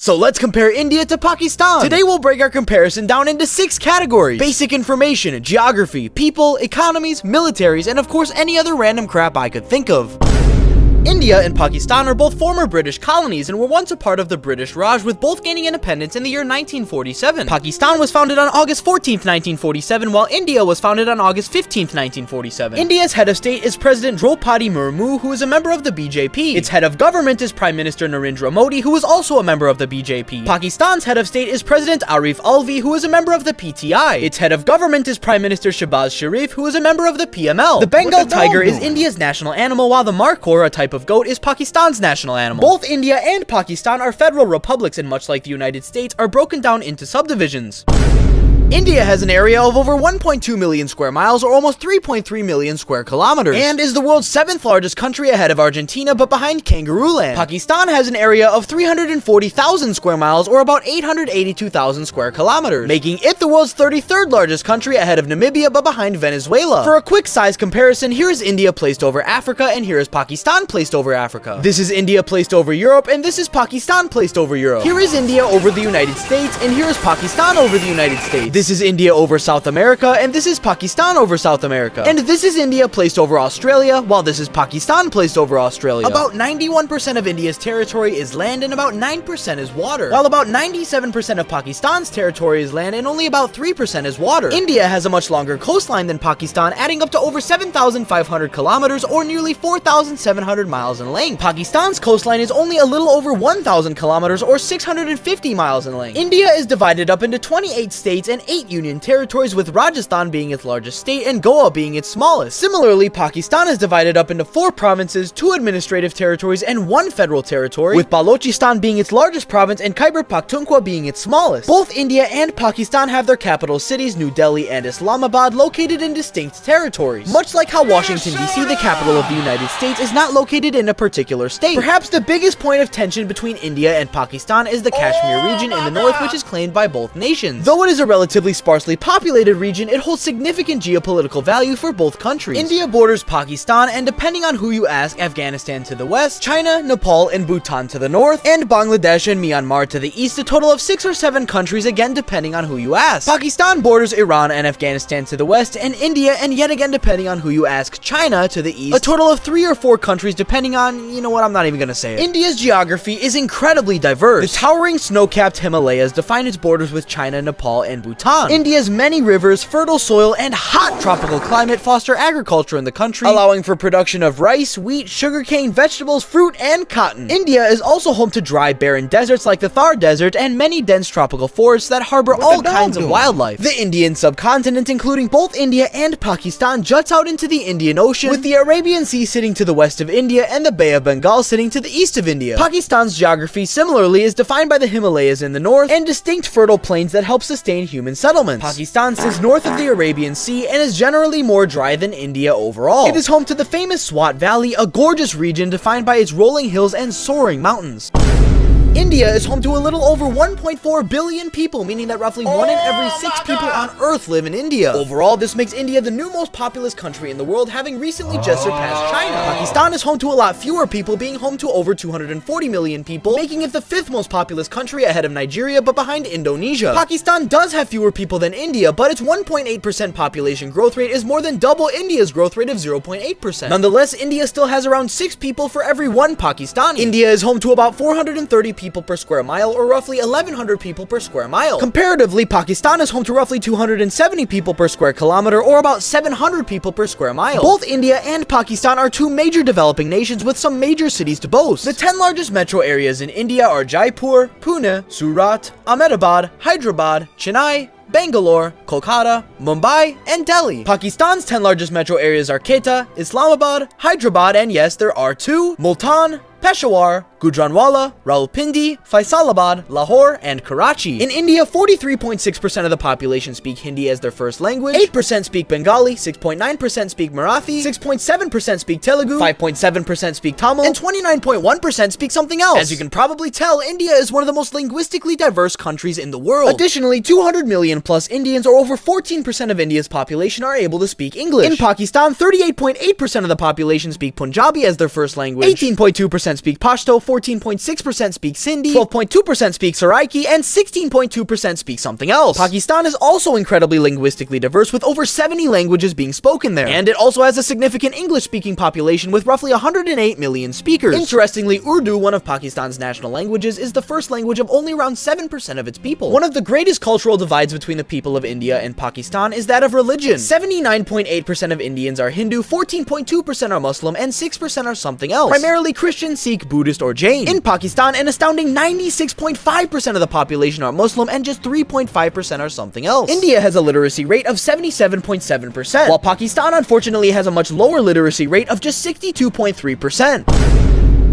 So let's compare India to Pakistan. Today we'll break our comparison down into 6 categories: basic information, geography, people, economies, militaries, and of course any other random crap I could think of. India and Pakistan are both former British colonies and were once a part of the British Raj, with both gaining independence in the year 1947. Pakistan was founded on August 14th, 1947, while India was founded on August 15th, 1947. India's head of state is President Draupadi Murmu, who is a member of the BJP. Its head of government is Prime Minister Narendra Modi, who is also a member of the BJP. Pakistan's head of state is President Arif Alvi, who is a member of the PTI. Its head of government is Prime Minister Shehbaz Sharif, who is a member of the PML. The Bengal tiger is India's national animal, while the markhor, a type of goat, is Pakistan's national animal. Both India and Pakistan are federal republics and, much like the United States, are broken down into subdivisions. India has an area of over 1.2 million square miles, or almost 3.3 million square kilometers, and is the world's 7th largest country, ahead of Argentina but behind Kangaroo Land. Pakistan has an area of 340,000 square miles, or about 882,000 square kilometers, making it the world's 33rd largest country, ahead of Namibia but behind Venezuela. For a quick size comparison, here is India placed over Africa, and here is Pakistan placed over Africa. This is India placed over Europe, and this is Pakistan placed over Europe. Here is India over the United States, and here is Pakistan over the United States. This is India over South America, and this is Pakistan over South America. And this is India placed over Australia, while this is Pakistan placed over Australia. About 91% of India's territory is land, and about 9% is water, while about 97% of Pakistan's territory is land, and only about 3% is water. India has a much longer coastline than Pakistan, adding up to over 7,500 kilometers, or nearly 4,700 miles in length. Pakistan's coastline is only a little over 1,000 kilometers, or 650 miles in length. India is divided up into 28 states and 8 union territories, with Rajasthan being its largest state and Goa being its smallest. Similarly, Pakistan is divided up into 4 provinces, 2 administrative territories, and 1 federal territory, with Balochistan being its largest province and Khyber Pakhtunkhwa being its smallest. Both India and Pakistan have their capital cities, New Delhi and Islamabad, located in distinct territories. Much like how Washington, D.C., the capital of the United States, is not located in a particular state. Perhaps the biggest point of tension between India and Pakistan is the Kashmir region in the north, which is claimed by both nations. Though it is a relatively sparsely populated region, it holds significant geopolitical value for both countries. India borders Pakistan, and depending on who you ask, Afghanistan to the west, China, Nepal, and Bhutan to the north, and Bangladesh and Myanmar to the east, a total of 6 or 7 countries, again depending on who you ask. Pakistan borders Iran and Afghanistan to the west, and India, and yet again depending on who you ask, China to the east, a total of 3 or 4 countries depending on, you know what, I'm not even gonna say it. India's geography is incredibly diverse. The towering snow-capped Himalayas define its borders with China, Nepal, and Bhutan. India's many rivers, fertile soil, and hot tropical climate foster agriculture in the country, allowing for production of rice, wheat, sugarcane, vegetables, fruit, and cotton. India is also home to dry, barren deserts like the Thar Desert and many dense tropical forests that harbor all kinds of wildlife. The Indian subcontinent, including both India and Pakistan, juts out into the Indian Ocean, with the Arabian Sea sitting to the west of India and the Bay of Bengal sitting to the east of India. Pakistan's geography similarly is defined by the Himalayas in the north and distinct fertile plains that help sustain human settlements. Pakistan sits north of the Arabian Sea and is generally more dry than India overall. It is home to the famous Swat Valley, a gorgeous region defined by its rolling hills and soaring mountains. India is home to a little over 1.4 billion people, meaning that roughly 1 in every 6 people on Earth live in India. Overall, this makes India the new most populous country in the world, having recently just surpassed China. Pakistan is home to a lot fewer people, being home to over 240 million people, making it the 5th most populous country, ahead of Nigeria but behind Indonesia. Pakistan does have fewer people than India, but its 1.8% population growth rate is more than double India's growth rate of 0.8%. Nonetheless, India still has around 6 people for every 1 Pakistani. India is home to about 430 people per square mile, or roughly 1,100 people per square mile. Comparatively, Pakistan is home to roughly 270 people per square kilometer, or about 700 people per square mile. Both India and Pakistan are 2 major developing nations with some major cities to boast. The 10 largest metro areas in India are Jaipur, Pune, Surat, Ahmedabad, Hyderabad, Chennai, Bangalore, Kolkata, Mumbai, and Delhi. Pakistan's 10 largest metro areas are Quetta, Islamabad, Hyderabad, and yes, there are 2, Multan, Peshawar, Gujranwala, Rawalpindi, Faisalabad, Lahore, and Karachi. In India, 43.6% of the population speak Hindi as their first language, 8% speak Bengali, 6.9% speak Marathi, 6.7% speak Telugu, 5.7% speak Tamil, and 29.1% speak something else. As you can probably tell, India is one of the most linguistically diverse countries in the world. Additionally, 200 million plus Indians, or over 14% of India's population, are able to speak English. In Pakistan, 38.8% of the population speak Punjabi as their first language, 18.2% speak Pashto, 14.6% speak Sindhi, 12.2% speak Saraiki, and 16.2% speak something else. Pakistan is also incredibly linguistically diverse, with over 70 languages being spoken there. And it also has a significant English-speaking population with roughly 108 million speakers. Interestingly, Urdu, one of Pakistan's national languages, is the first language of only around 7% of its people. One of the greatest cultural divides between the people of India and Pakistan is that of religion. 79.8% of Indians are Hindu, 14.2% are Muslim, and 6% are something else, primarily Christian, Sikh, Buddhist, or Jain. In Pakistan, an astounding 96.5% of the population are Muslim, and just 3.5% are something else. India has a literacy rate of 77.7%, while Pakistan unfortunately has a much lower literacy rate of just 62.3%.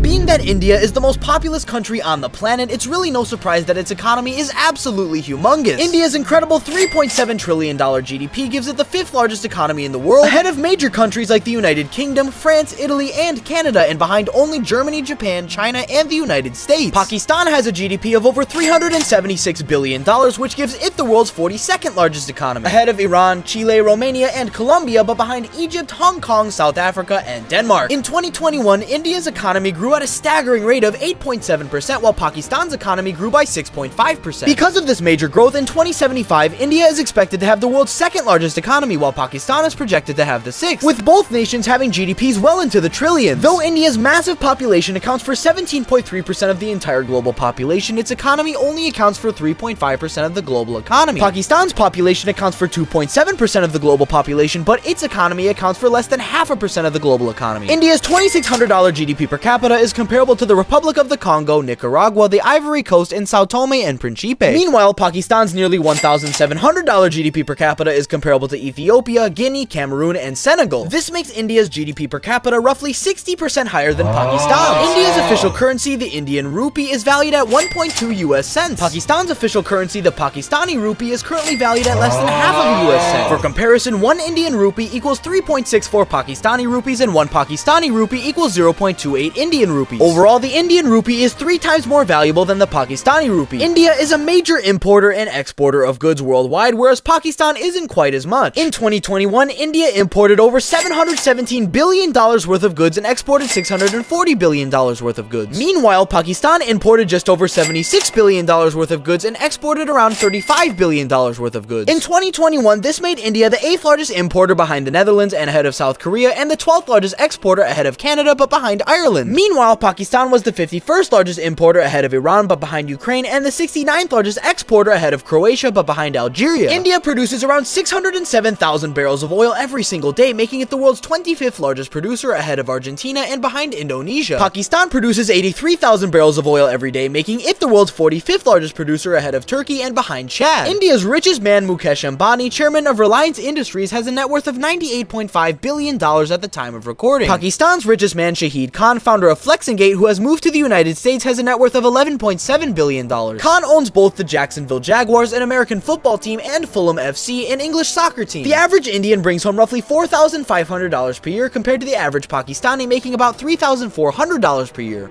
Being that India is the most populous country on the planet, it's really no surprise that its economy is absolutely humongous. India's incredible $3.7 trillion GDP gives it the 5th largest economy in the world, ahead of major countries like the United Kingdom, France, Italy, and Canada, and behind only Germany, Japan, China, and the United States. Pakistan has a GDP of over $376 billion, which gives it the world's 42nd largest economy, ahead of Iran, Chile, Romania, and Colombia, but behind Egypt, Hong Kong, South Africa, and Denmark. In 2021, India's economy grew at a staggering rate of 8.7%, while Pakistan's economy grew by 6.5%. Because of this major growth, in 2075, India is expected to have the world's 2nd largest economy, while Pakistan is projected to have the 6th, with both nations having GDPs well into the trillions. Though India's massive population accounts for 17.3% of the entire global population, its economy only accounts for 3.5% of the global economy. Pakistan's population accounts for 2.7% of the global population, but its economy accounts for less than 0.5% of the global economy. India's $2,600 GDP per capita is comparable to the Republic of the Congo, Nicaragua, the Ivory Coast, and Sao Tome and Principe. Meanwhile, Pakistan's nearly $1,700 GDP per capita is comparable to Ethiopia, Guinea, Cameroon, and Senegal. This makes India's GDP per capita roughly 60% higher than Pakistan's. India's official currency, the Indian rupee, is valued at 1.2 US cents. Pakistan's official currency, the Pakistani rupee, is currently valued at less than half of a US cent. For comparison, 1 Indian rupee equals 3.64 Pakistani rupees, and 1 Pakistani rupee equals 0.28 Indian rupees. Overall, the Indian rupee is 3 times more valuable than the Pakistani rupee. India is a major importer and exporter of goods worldwide, whereas Pakistan isn't quite as much. In 2021, India imported over $717 billion worth of goods and exported $640 billion worth of goods. Meanwhile, Pakistan imported just over $76 billion worth of goods and exported around $35 billion worth of goods. In 2021, this made India the 8th largest importer behind the Netherlands and ahead of South Korea, and the 12th largest exporter ahead of Canada but behind Ireland. Meanwhile, Pakistan was the 51st largest importer ahead of Iran but behind Ukraine, and the 69th largest exporter ahead of Croatia but behind Algeria. India produces around 607,000 barrels of oil every single day, making it the world's 25th largest producer ahead of Argentina and behind Indonesia. Pakistan produces 83,000 barrels of oil every day, making it the world's 45th largest producer ahead of Turkey and behind Chad. India's richest man, Mukesh Ambani, chairman of Reliance Industries, has a net worth of $98.5 billion at the time of recording. Pakistan's richest man, Shahid Khan, founder of Flexingate, who has moved to the United States, has a net worth of $11.7 billion. Khan owns both the Jacksonville Jaguars, an American football team, and Fulham FC, an English soccer team. The average Indian brings home roughly $4,500 per year, compared to the average Pakistani making about $3,400 per year.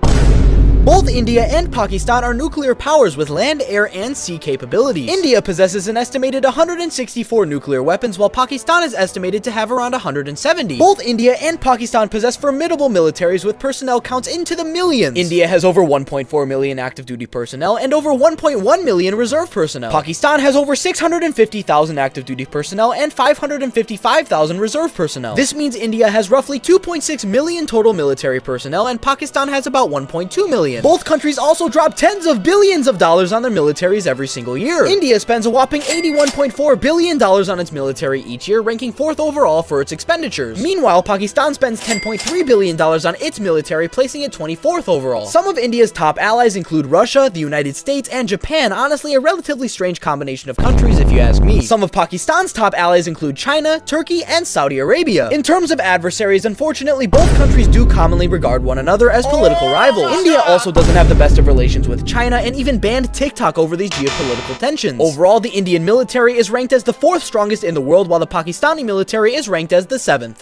Both India and Pakistan are nuclear powers with land, air, and sea capabilities. India possesses an estimated 164 nuclear weapons, while Pakistan is estimated to have around 170. Both India and Pakistan possess formidable militaries with personnel counts into the millions. India has over 1.4 million active duty personnel and over 1.1 million reserve personnel. Pakistan has over 650,000 active duty personnel and 555,000 reserve personnel. This means India has roughly 2.6 million total military personnel, and Pakistan has about 1.2 million. Both countries also drop tens of billions of dollars on their militaries every single year. India spends a whopping $81.4 billion on its military each year, ranking 4th overall for its expenditures. Meanwhile, Pakistan spends $10.3 billion on its military, placing it 24th overall. Some of India's top allies include Russia, the United States, and Japan, honestly a relatively strange combination of countries if you ask me. Some of Pakistan's top allies include China, Turkey, and Saudi Arabia. In terms of adversaries, unfortunately, both countries do commonly regard one another as political rivals. India also doesn't have the best of relations with China and even banned TikTok over these geopolitical tensions. Overall, the Indian military is ranked as the 4th strongest in the world, while the Pakistani military is ranked as the 7th.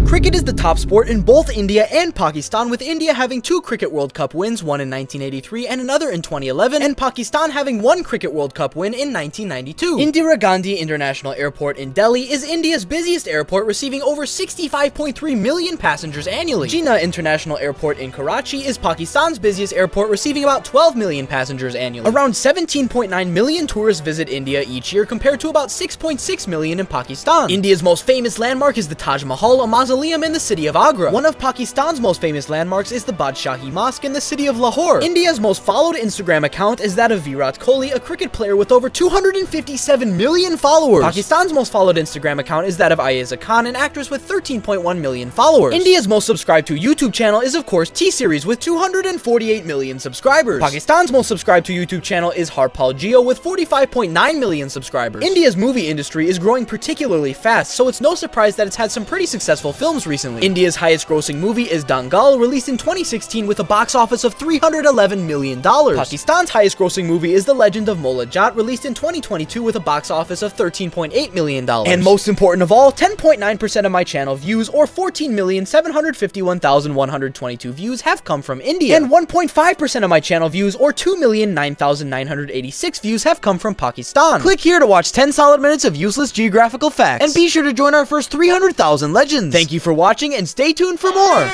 Cricket is the top sport in both India and Pakistan, with India having 2 Cricket World Cup wins, one in 1983 and another in 2011, and Pakistan having 1 Cricket World Cup win in 1992. Indira Gandhi International Airport in Delhi is India's busiest airport, receiving over 65.3 million passengers annually. Jinnah International Airport in Karachi is Pakistan's busiest airport, receiving about 12 million passengers annually. Around 17.9 million tourists visit India each year, compared to about 6.6 million in Pakistan. India's most famous landmark is the Taj Mahal, a mausoleum in the city of Agra. One of Pakistan's most famous landmarks is the Badshahi Mosque in the city of Lahore. India's most followed Instagram account is that of Virat Kohli, a cricket player with over 257 million followers. Pakistan's most followed Instagram account is that of Ayeza Khan, an actress with 13.1 million followers. India's most subscribed to YouTube channel is of course T-Series with 248 million subscribers. Pakistan's most subscribed to YouTube channel is Harpal Jio with 45.9 million subscribers. India's movie industry is growing particularly fast, so it's no surprise that it's had some pretty successful films recently. India's highest grossing movie is Dangal, released in 2016 with a box office of $311 million. Pakistan's highest grossing movie is The Legend of Mola Jat, released in 2022 with a box office of $13.8 million. And most important of all, 10.9% of my channel views, or 14,751,122 views, have come from India. And 1.5% of my channel views, or 2,009,986 views, have come from Pakistan. Click here to watch 10 solid minutes of useless geographical facts. And be sure to join our first 300,000 legends. Thank you for watching, and stay tuned for more.